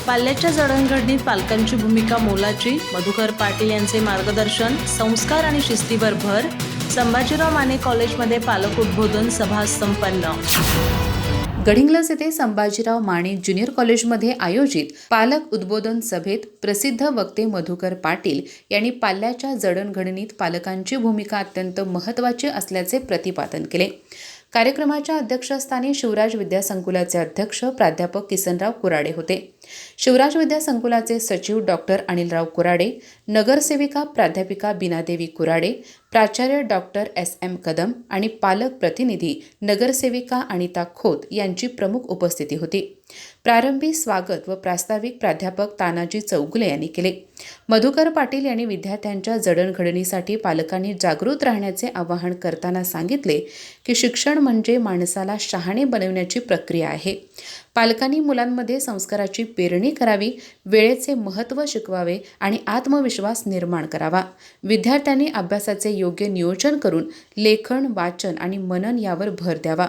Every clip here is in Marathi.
पाल्याच्या जडणघडणीत पालकांची भूमिका मोलाची, मधुकर पाटील यांचे मार्गदर्शन, संस्कार आणि शिस्तीवर भर. संभाजीराव माने कॉलेजमध्ये पालक उद्बोधन सभा संपन्न. गडिंग्लज येथे संभाजीराव माने ज्युनियर कॉलेजमध्ये आयोजित पालक उद्बोधन सभेत प्रसिद्ध वक्ते मधुकर पाटील यांनी पाल्याच्या जडणघडणीत पालकांची भूमिका अत्यंत महत्त्वाची असल्याचे प्रतिपादन केले. कार्यक्रमाच्या अध्यक्षस्थानी शिवराज विद्यासंकुलाचे अध्यक्ष प्राध्यापक किसनराव कुराडे होते. शिवराज विद्यासंकुलाचे सचिव डॉक्टर अनिलराव कुराडे, नगरसेविका प्राध्यापिका बीनादेवी कुराडे, प्राचार्य डॉक्टर SM कदम आणि पालक प्रतिनिधी नगरसेविका अनिता खोत यांची प्रमुख उपस्थिती होती. प्रारंभी स्वागत व प्रास्ताविक प्राध्यापक तानाजी चौगुले यांनी केले. मधुकर पाटील यांनी विद्यार्थ्यांच्या जडणघडणीसाठी पालकांनी जागृत राहण्याचे आवाहन करताना सांगितले की शिक्षण म्हणजे माणसाला शहाणे बनवण्याची प्रक्रिया आहे. पालकांनी मुलांमध्ये संस्काराची पेरणी करावी, वेळेचे महत्त्व शिकवावे आणि आत्मविश्वास निर्माण करावा. विद्यार्थ्यांनी अभ्यासाचे योग्य नियोजन करून लेखन, वाचन आणि मनन यावर भर द्यावा.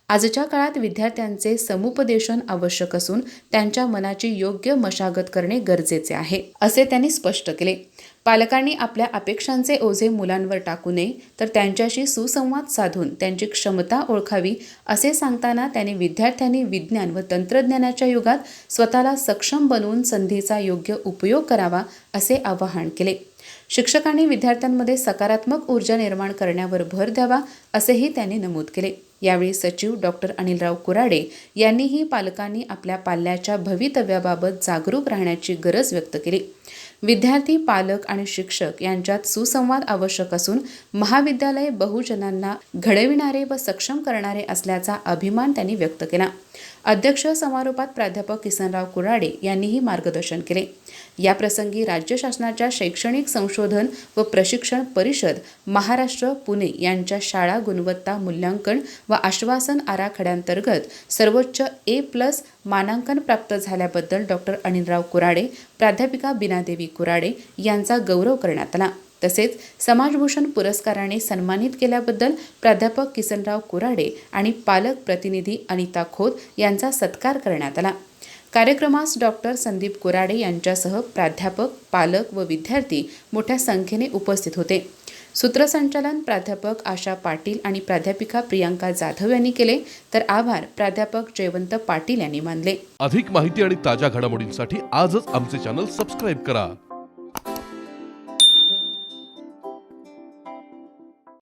आजच्या काळात विद्यार्थ्यांचे समुपदेशन आवश्यक असून त्यांच्या मनाची योग्य मशागत करणे गरजेचे आहे, असे त्यांनी स्पष्ट केले. पालकांनी आपल्या अपेक्षांचे ओझे मुलांवर टाकू नये, तर त्यांच्याशी सुसंवाद साधून त्यांची क्षमता ओळखावी, असे सांगताना त्यांनी विद्यार्थ्यांनी विज्ञान व तंत्रज्ञानाच्या युगात स्वतःला सक्षम बनवून संधीचा योग्य उपयोग करावा, असे आवाहन केले. शिक्षकांनी विद्यार्थ्यांमध्ये सकारात्मक ऊर्जा निर्माण करण्यावर भर द्यावा, असेही त्यांनी नमूद केले. यावेळी सचिव डॉक्टर अनिलराव कुराडे यांनीही पालकांनी आपल्या पाल्याच्या भवितव्याबाबत जागरूक राहण्याची गरज व्यक्त केली. विद्यार्थी, पालक आणि शिक्षक यांच्यात सुसंवाद आवश्यक असून महाविद्यालय बहुजनांना घडविणारे व सक्षम करणारे असल्याचा अभिमान त्यांनी व्यक्त केला. अध्यक्ष समारोपात प्राध्यापक किसनराव कुराडे यांनीही मार्गदर्शन केले. याप्रसंगी राज्य शासनाच्या शैक्षणिक संशोधन व प्रशिक्षण परिषद महाराष्ट्र पुणे यांच्या शाळा गुणवत्ता मूल्यांकन व आश्वासन आराखड्यांतर्गत सर्वोच्च A+ मानांकन प्राप्त झाल्याबद्दल डॉक्टर अनिलराव कुराडे, प्राध्यापिका बीनादेवी कुराडे यांचा गौरव करण्यात आला. तसेच समाजभूषण पुरस्काराने सन्मानित केल्याबद्दल प्राध्यापक किसनराव कुराडे आणि पालक प्रतिनिधी अनिता खोत यांचा सत्कार करण्यात आला. कार्यक्रमास डॉक्टर संदीप कुराडे यांच्यासह प्राध्यापक, पालक व विद्यार्थी मोठ्या संख्येने उपस्थित होते. सूत्रसंचालन प्राध्यापक आशा पाटील आणि प्राध्यापिका प्रियांका जाधव यांनी केले, तर आभार प्राध्यापक जयवंत पाटील यांनी मानले. अधिक माहिती आणि ताज्या घडामोडींसाठी आजच आमचे चॅनल सबस्क्राईब करा.